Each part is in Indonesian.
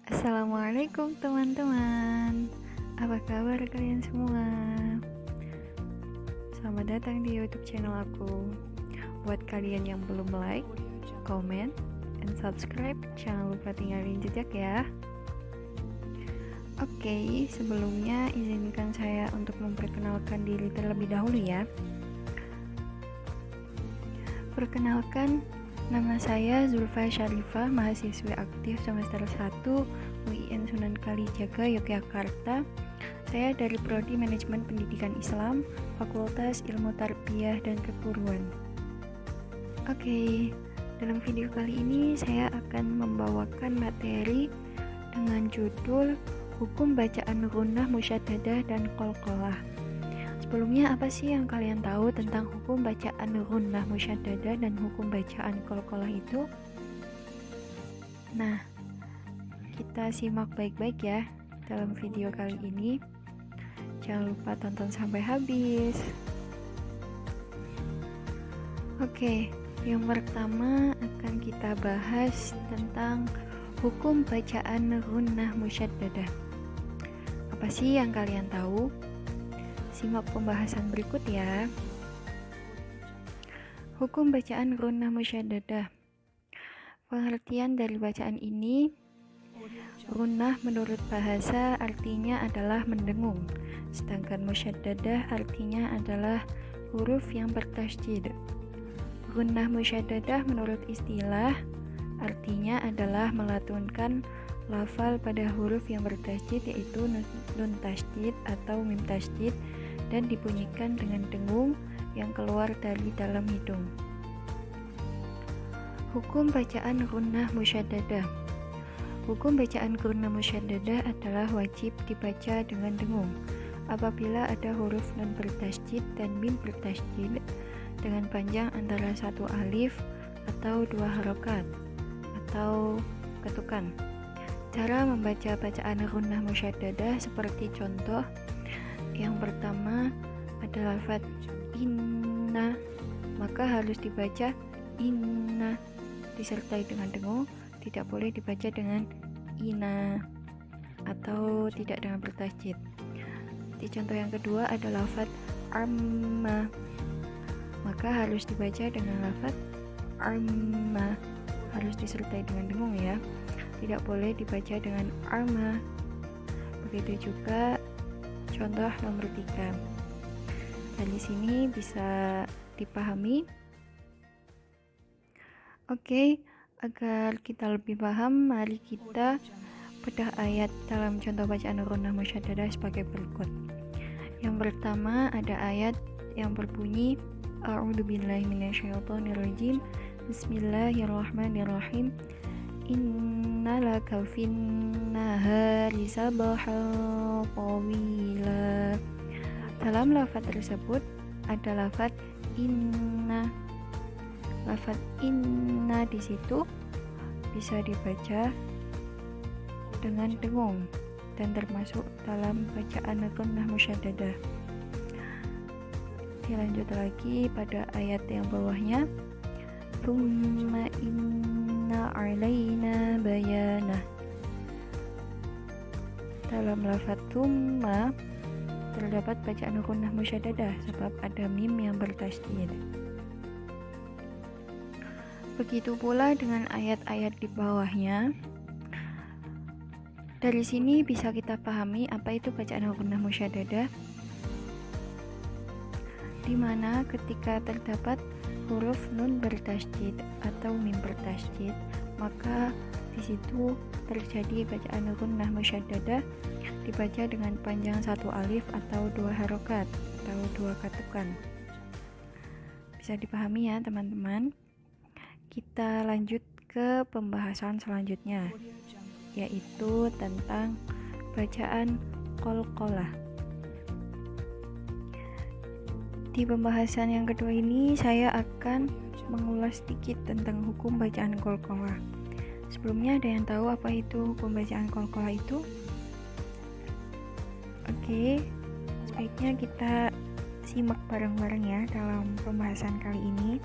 Assalamualaikum teman-teman. Apa kabar kalian semua? Selamat datang di YouTube channel aku. Buat kalian yang belum like, comment, and subscribe, jangan lupa tinggalin jejak ya. Oke, sebelumnya izinkan saya untuk memperkenalkan diri terlebih dahulu ya. Perkenalkan, nama saya Zulfa Syarifah, mahasiswi aktif semester 1 UIN Sunan Kalijaga, Yogyakarta. Saya dari Prodi Manajemen Pendidikan Islam, Fakultas Ilmu Tarbiyah dan Keguruan. Oke, dalam video kali ini saya akan membawakan materi dengan judul Hukum Bacaan Gunnah Musyaddadah dan Qalqalah. Sebelumnya, apa sih yang kalian tahu tentang hukum bacaan gunnah musyaddadah dan hukum bacaan qalqalah itu? Nah, kita simak baik-baik ya dalam video kali ini. Jangan lupa tonton sampai habis. Oke, yang pertama akan kita bahas tentang hukum bacaan gunnah musyaddadah. Apa sih yang kalian tahu? Simak pembahasan berikut ya. Hukum bacaan gunnah musyaddadah. Pengertian dari bacaan ini, gunnah menurut bahasa artinya adalah mendengung, sedangkan musyaddadah artinya adalah huruf yang bertasydid. Gunnah musyaddadah menurut istilah artinya adalah melatunkan lafal pada huruf yang bertasydid, yaitu nun tasydid atau mim tasydid, dan dibunyikan dengan dengung yang keluar dari dalam hidung. Hukum bacaan gunnah musyaddadah. Hukum bacaan gunnah musyaddadah adalah wajib dibaca dengan dengung apabila ada huruf nun bertasydid dan mim bertasydid dengan panjang antara satu alif atau dua harokat atau ketukan. Cara membaca bacaan gunnah musyaddadah seperti contoh. Yang pertama ada lafaz inna, maka harus dibaca inna disertai dengan dengung, tidak boleh dibaca dengan ina atau tidak dengan bertasydid. Di contoh yang kedua ada lafaz amma, maka harus dibaca dengan lafaz amma, harus disertai dengan dengung ya, tidak boleh dibaca dengan arma. Begitu juga contoh nomor 3. Dari sini bisa dipahami. Oke, agar kita lebih paham, mari kita bedah ayat dalam contoh bacaan gunnah musyaddadah sebagai berikut. Yang pertama ada ayat yang berbunyi A'udzubillahi minasyaitonirrajim. Bismillahirrahmanirrahim. Innalaka finnahari sabahan tawila. Dalam lafaz tersebut ada lafaz inna. Lafaz inna di situ bisa dibaca dengan dengung dan termasuk dalam bacaan gunnah musyaddadah. Dilanjut lagi pada ayat yang bawahnya. Tsumma inna alaina bayanah. Dalam lafaz tsumma terdapat bacaan gunnah musyaddadah sebab ada mim yang bertasydid. Begitu pula dengan ayat-ayat di bawahnya. Dari sini bisa kita pahami apa itu bacaan gunnah musyaddadah, di mana ketika terdapat huruf nun bertasydid atau mim bertasydid, maka di situ terjadi bacaan gunnah musyaddadah dibaca dengan panjang satu alif atau dua harokat atau dua ketukan. Bisa dipahami ya teman-teman. Kita lanjut ke pembahasan selanjutnya, yaitu tentang bacaan qalqalah. Di pembahasan yang kedua ini saya akan mengulas sedikit tentang hukum bacaan qalqalah. Sebelumnya ada yang tahu apa itu hukum bacaan qalqalah itu? Oke, sebaiknya kita simak bareng-bareng ya dalam pembahasan kali ini.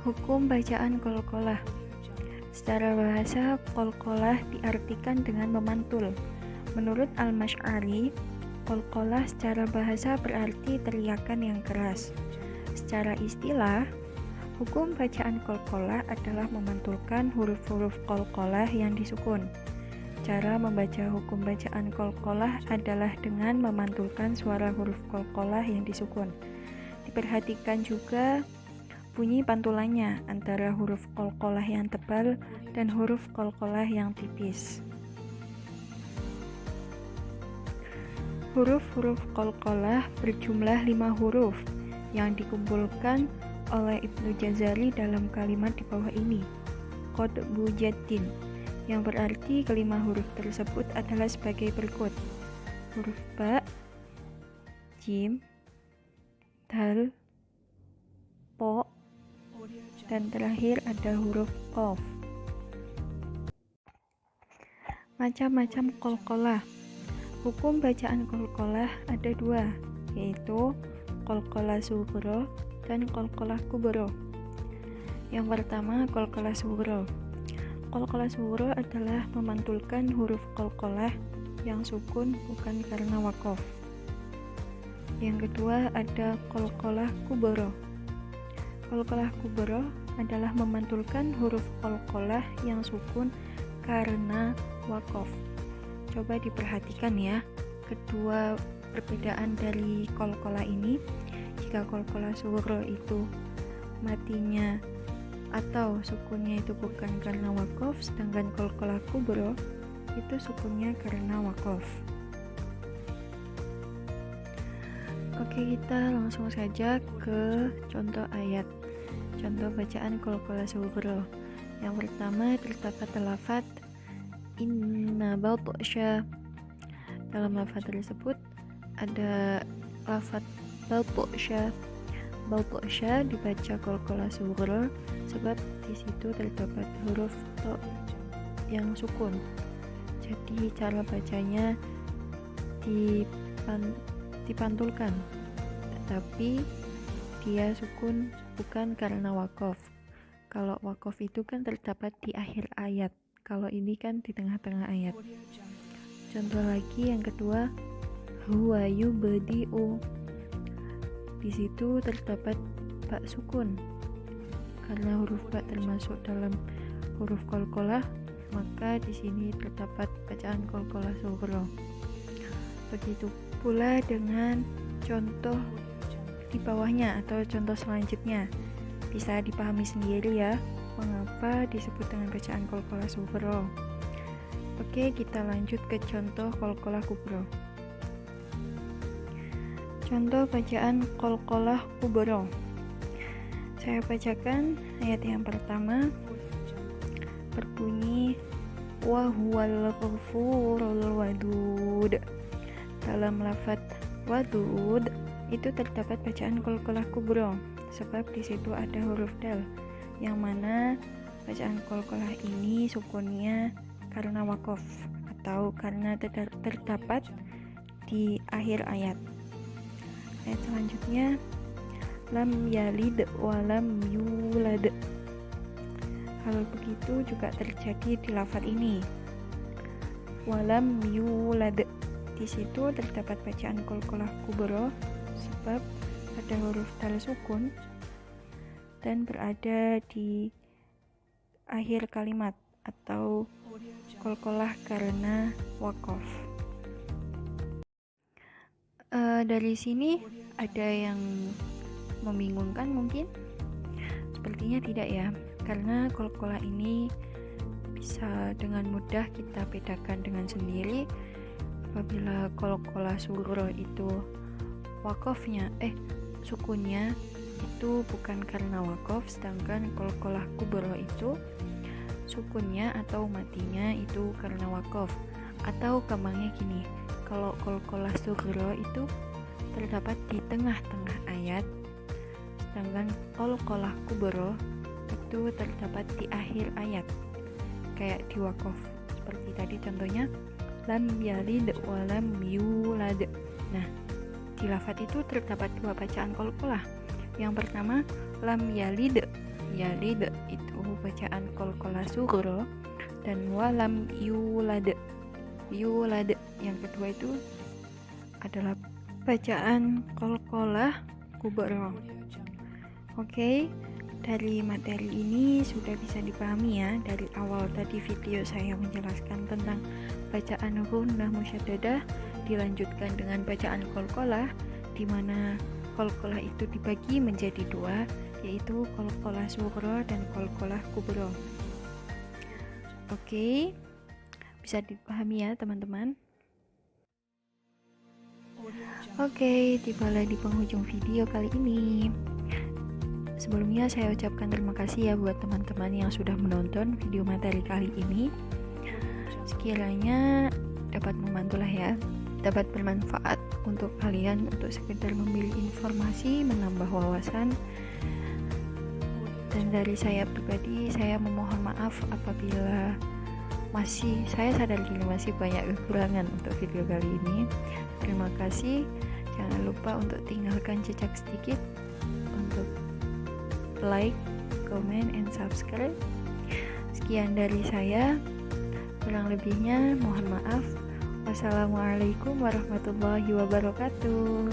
Hukum bacaan qalqalah. Secara bahasa, qalqalah diartikan dengan memantul. Menurut Al-Masy'ari, qalqalah secara bahasa berarti teriakan yang keras. Secara istilah, hukum bacaan qalqalah adalah memantulkan huruf-huruf qalqalah yang disukun. Cara membaca hukum bacaan qalqalah adalah dengan memantulkan suara huruf qalqalah yang disukun. Diperhatikan juga bunyi pantulannya antara huruf qalqalah yang tebal dan huruf qalqalah yang tipis. Huruf-huruf qalqalah berjumlah 5 huruf yang dikumpulkan oleh Ibnu Jazari dalam kalimat di bawah ini, qad bujatin, yang berarti kelima huruf tersebut adalah sebagai berikut: huruf ba, jim, dal, po, dan terakhir ada huruf qaf. Macam-macam qalqalah. Hukum bacaan qalqalah ada dua, yaitu qalqalah sughra dan qalqalah kubra. Yang pertama, qalqalah sughra. Qalqalah sughra adalah memantulkan huruf qalqalah yang sukun bukan karena waqaf. Yang kedua ada qalqalah kubra. Qalqalah kubra adalah memantulkan huruf qalqalah yang sukun karena waqaf. Coba diperhatikan ya, kedua perbedaan dari qalqalah ini. Jika qalqalah sughra itu matinya atau sukunnya itu bukan karena waqaf, sedangkan qalqalah kubra itu sukunnya karena waqaf. Oke, kita langsung saja ke contoh ayat. Contoh bacaan qalqalah sughra. Yang pertama terdapat lafaz inna batsha. Dalam lafaz tersebut ada lafaz batsha. Batsha dibaca qalqalah sughra sebab di situ terdapat huruf to yang sukun. Jadi cara bacanya dipantulkan, tetapi dia sukun bukan karena waqaf. Kalau waqaf itu kan terdapat di akhir ayat, kalau ini kan di tengah-tengah ayat. Contoh lagi yang kedua, huwa yubdi'u. Di situ terdapat ba sukun. Karena huruf ba termasuk dalam huruf qalqalah, maka di sini terdapat bacaan qalqalah sughra. Begitu pula dengan contoh di bawahnya atau contoh selanjutnya. Bisa dipahami sendiri ya, mengapa disebut dengan bacaan qalqalah sughra. Oke, kita lanjut ke contoh qalqalah kubra. Contoh bacaan qalqalah kubra. Saya bacakan ayat yang pertama, berbunyi wa huwal ghafurul wadud. Dalam lafaz wadud itu terdapat bacaan qalqalah kubra sebab di situ ada huruf dal, yang mana bacaan qalqalah ini sukunnya karena waqaf atau karena terdapat di akhir ayat. Ayat selanjutnya, lam yalid wa lam yulad. Hal begitu juga terjadi di lafaz ini, walam yulad. Di situ terdapat bacaan qalqalah kubra sebab ada huruf dal sukun dan berada di akhir kalimat atau qalqalah karena waqaf. Dari sini ada yang membingungkan mungkin? Sepertinya tidak ya, karena qalqalah ini bisa dengan mudah kita bedakan dengan sendiri. Apabila qalqalah sughra itu sukunnya itu bukan karena waqaf, sedangkan qalqalah kubra itu sukunnya atau matinya itu karena waqaf. Atau gampangnya gini, kalau qalqalah sughra itu terdapat di tengah-tengah ayat, sedangkan qalqalah kubra itu terdapat di akhir ayat, kayak di waqaf. Seperti tadi contohnya, lam yalid wa lam yulad. Nah, di lafaz itu terdapat dua bacaan qalqalah. Yang pertama, lam yalid. Yalid itu bacaan qalqalah sughra, dan walam yulad. Yang kedua itu adalah bacaan qalqalah kubra. Oke, dari materi ini sudah bisa dipahami ya. Dari awal tadi video saya menjelaskan tentang bacaan gunnah musyaddadah, dilanjutkan dengan bacaan qalqalah, di mana qalqalah itu dibagi menjadi dua, yaitu qalqalah sughra dan qalqalah kubra. Oke, bisa dipahami ya teman-teman. Oke, tibalah di penghujung video kali ini. Sebelumnya saya ucapkan terima kasih ya buat teman-teman yang sudah menonton video materi kali ini. Sekiranya dapat membantulah ya, dapat bermanfaat untuk kalian untuk sekedar memilih informasi, menambah wawasan. Dan dari saya pribadi, saya memohon maaf apabila saya sadar diri masih banyak kekurangan untuk video kali ini. Terima kasih. Jangan lupa untuk tinggalkan jejak sedikit untuk like, comment, and subscribe. Sekian dari saya, kurang lebihnya mohon maaf. Wassalamualaikum warahmatullahi wabarakatuh.